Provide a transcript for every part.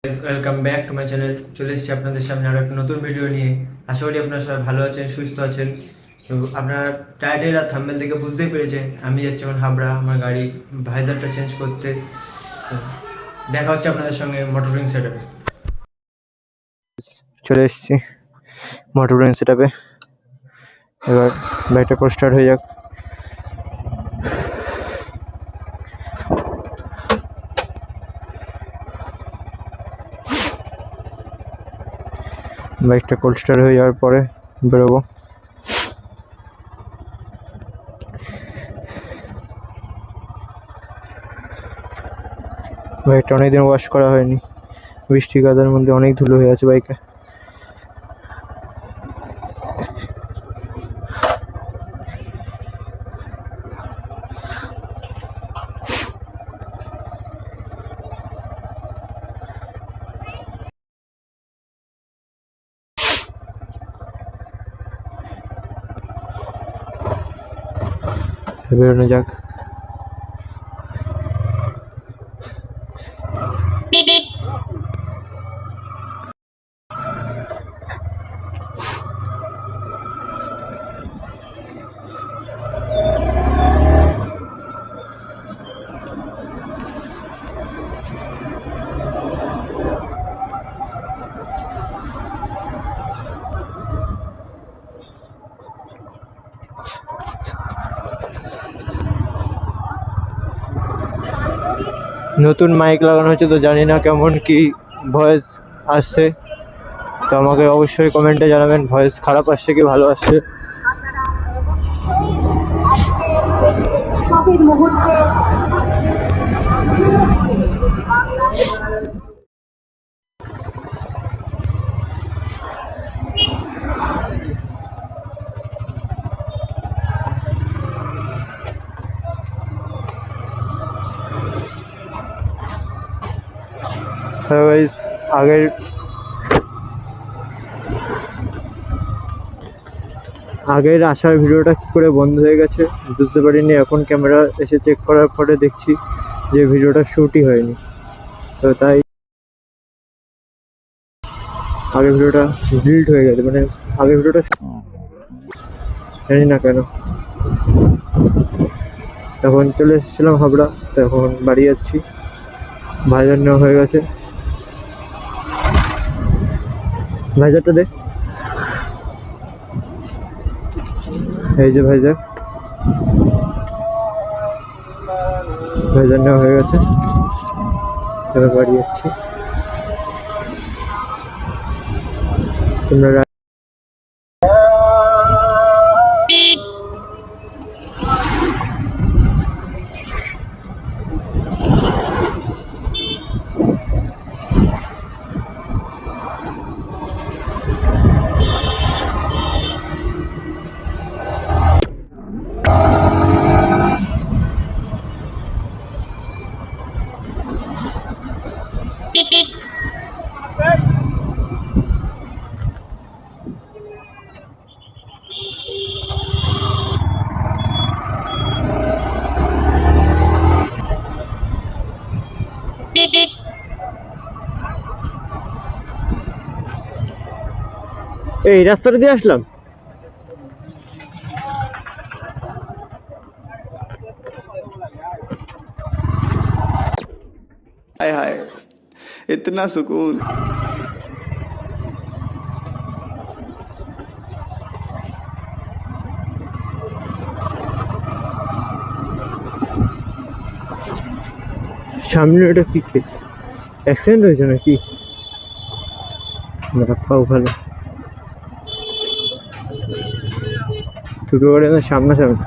Welcome back to my channel. চলে এসেছি আপনাদের সামনে আরও একটা নতুন ভিডিও নিয়ে। আশা করি আপনারা সবাই ভালো আছেন, সুস্থ আছেন। তো আপনারা টাইটেল আর থাম্বনেল দেখে বুঝতেই পেরেছেন আমি যাচ্ছি এখন হাবড়া আমার গাড়ি ভাইজারটা চেঞ্জ করতে। তো দেখা হচ্ছে আপনাদের সঙ্গে মোটরব্রিং সেটআপে। চলে এসেছি মোটরব্রিং সেটআপে। এবার বাইকটা করে স্টার্ট হয়ে যাক। বাইকটা কোল্ড স্টার্ট হয়ে যাওয়ার পরে বেরোবো। বাইকটা অনেকদিন ওয়াশ করা হয়নি, বৃষ্টি কাদার মধ্যে অনেক ধুলো হয়ে আছে বাইকে। বেরোনো যাক। নতুন মাইক লাগানো হয়েছে, তো জানি না কেমন কি ভয়েস আসছে। তো আমাকে অবশ্যই কমেন্টে জানাবেন ভয়েস খারাপ আসছে কি ভালো আসছে। আগের আসার ভিডিওটা কী করে বন্ধ হয়ে গেছে বুঝতে পারিনি। এখন ক্যামেরা এসে চেক করার পরে দেখছি যে ভিডিওটা শ্যুটই হয়নি। তো তাই আগের ভিডিওটা ডিলিট হয়ে গেছে, মানে আগের ভিডিওটা জানি না কেন। তখন চলে এসেছিলাম হাবড়া, তো এখন বাড়ি যাচ্ছি। ভাইজার নেওয়া হয়ে গেছে। ভাইজারটা দে। এই যে ভাইজার নেওয়া হয়ে গেছে, এবার বাড়ি যাচ্ছি। তোমরা এই রাস্তাটা দিয়ে আসলাম। हाय हाय इतना सुकून। সামনে ওটা কি অ্যাক্সিডেন্ট হয়েছে নাকি? রাখাও ভালো, দুটো গাড়ি আমার সামনাসামনি।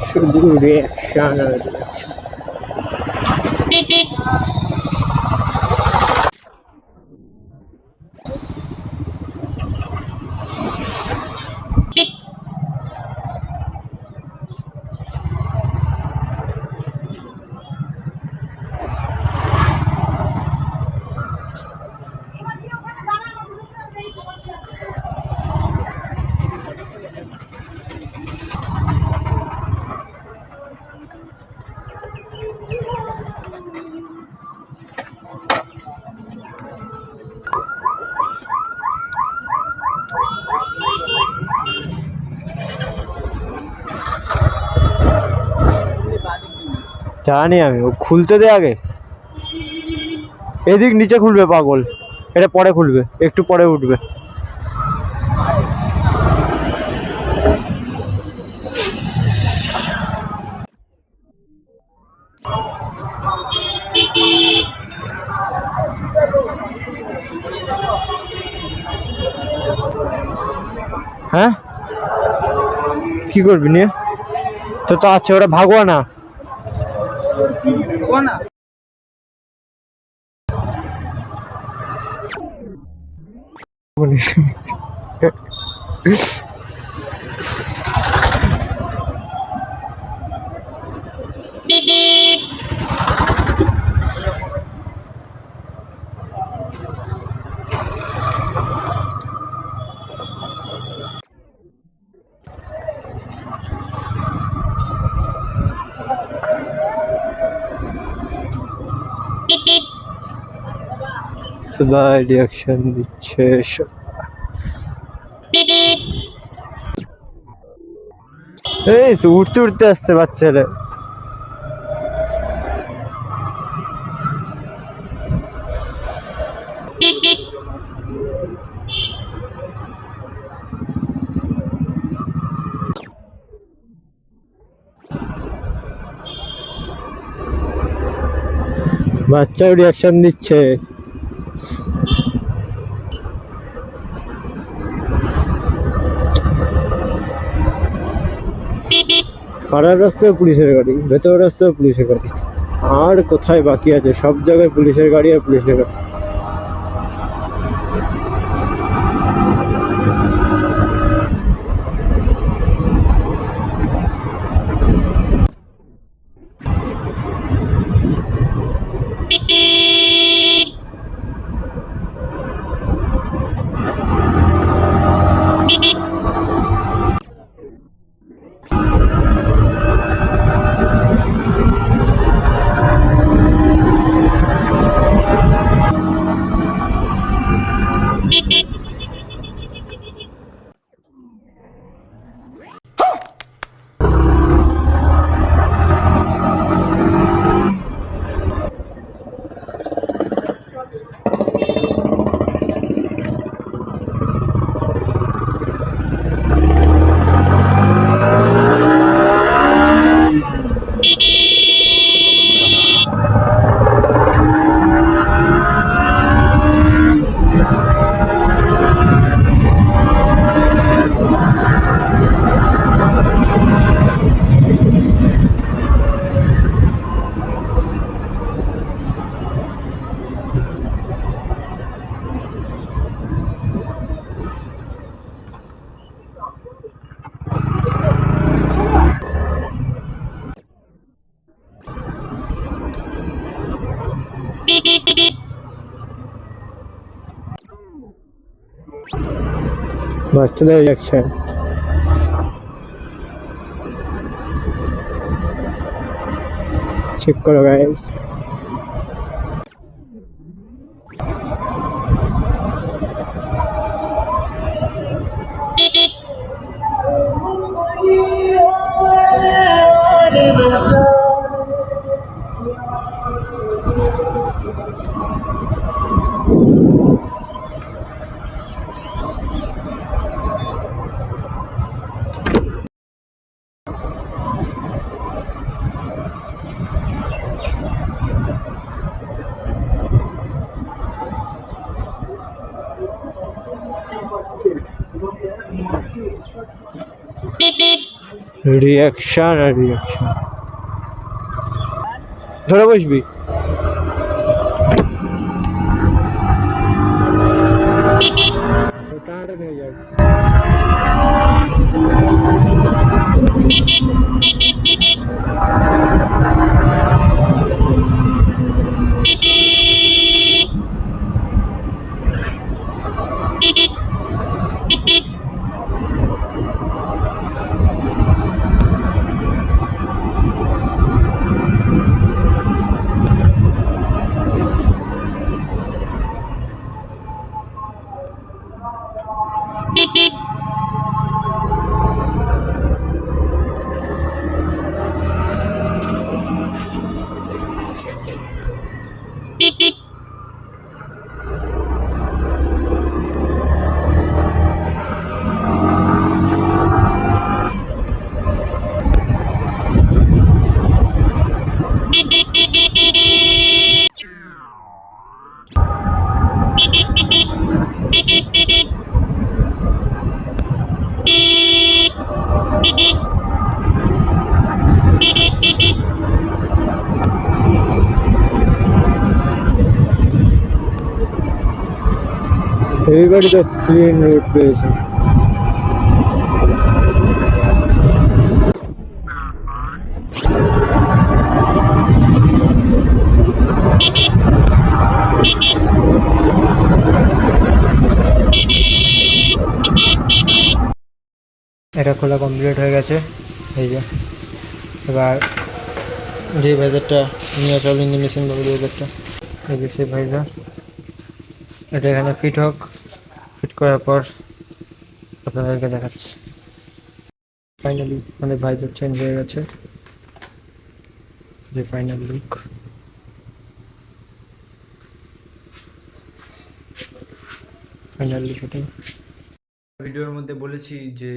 শুধু রিয়াকশন আর জানি আমি, ও খুলতে দে আগে। এদিক নিচে খুলবে পাগল, এটা পরে খুলবে, একটু পরে উঠবে। হ্যাঁ কি করবি নিয়ে? তো তো আছে, ওরা ভাগবা না। সবাই রিয়াকশন দিচ্ছে। এই উঠতে উঠতে আসছে বাচ্চারা। বাচ্চাও রিয়াকশন দিচ্ছে। পাড়ার রাস্তায় পুলিশের গাড়ি, ভেতরের রাস্তায় পুলিশের গাড়ি, আর কোথায় বাকি আছে? সব জায়গায় পুলিশের গাড়ি আর পুলিশের গাড়ি। বাচ্চাদের রিয়াকশন। চেক করো গাইস। রিয়াকশন আর রিয়াকশন। ধরে বসবি। টানাটা নিয়ে যাও। Everybody the clean road পেয়েছে। এটা খোলা কমপ্লিট হয়ে গেছে। এই যে এবার যে ভাইজারটা নিয়ে চল ইঞ্জিনিয়ারিং বলে ভাইজারটা, এই যে সেই ভাইজার, এটা এখানে ফিট হোক, ফিট করার পর আপনাদেরকে দেখাচ্ছি। ফাইনালি আমাদের ভাইজার চেঞ্জ হয়ে গেছে, যে ফাইনাল লুক। ফাইনাল লুক এটা। ভিডিওর মধ্যে বলেছি যে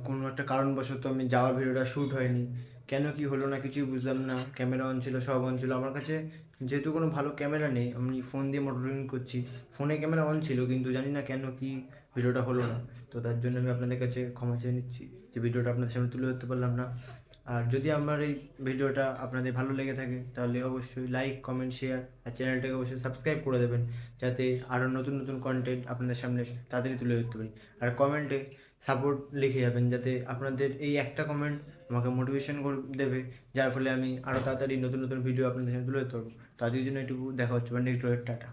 কোনো একটা কারণবশত আমি যাওয়ার ভিডিওটা শ্যুট হয়নি, কেন কি হলো না কিছুই বুঝলাম না। ক্যামেরা অন ছিল, সব অন ছিল আমার কাছে, যেহেতু কোনো ভালো ক্যামেরা নেই, আমি ফোন দিয়ে মনিটরিং করছি, ফোনে ক্যামেরা অন ছিল কিন্তু জানি না কেন কি ভিডিওটা হলো না। তো তার জন্য আমি আপনাদের কাছে ক্ষমা চেয়ে নিচ্ছি যে ভিডিওটা আপনাদের সামনে তুলে ধরতে পারলাম না। আর যদি আমার এই ভিডিওটা আপনাদের ভালো লেগে থাকে তাহলে অবশ্যই লাইক, কমেন্ট, শেয়ার আর চ্যানেলটাকে অবশ্যই সাবস্ক্রাইব করে দেবেন, যাতে আরও নতুন নতুন কন্টেন্ট আপনাদের সামনে তাড়াতাড়ি তুলে ধরতে পারি। আর কমেন্টে সাপোর্ট লিখে যাবেন, যাতে আপনাদের এই একটা কমেন্ট আমাকে মোটিভেশন করে দেবে, যার ফলে আমি আরও তাড়াতাড়ি নতুন নতুন ভিডিও আপনাদের সামনে তুলে ধরতে পারবো। তাদের জন্য এটুকু দেখা হচ্ছে বা নেক্সট টাটা।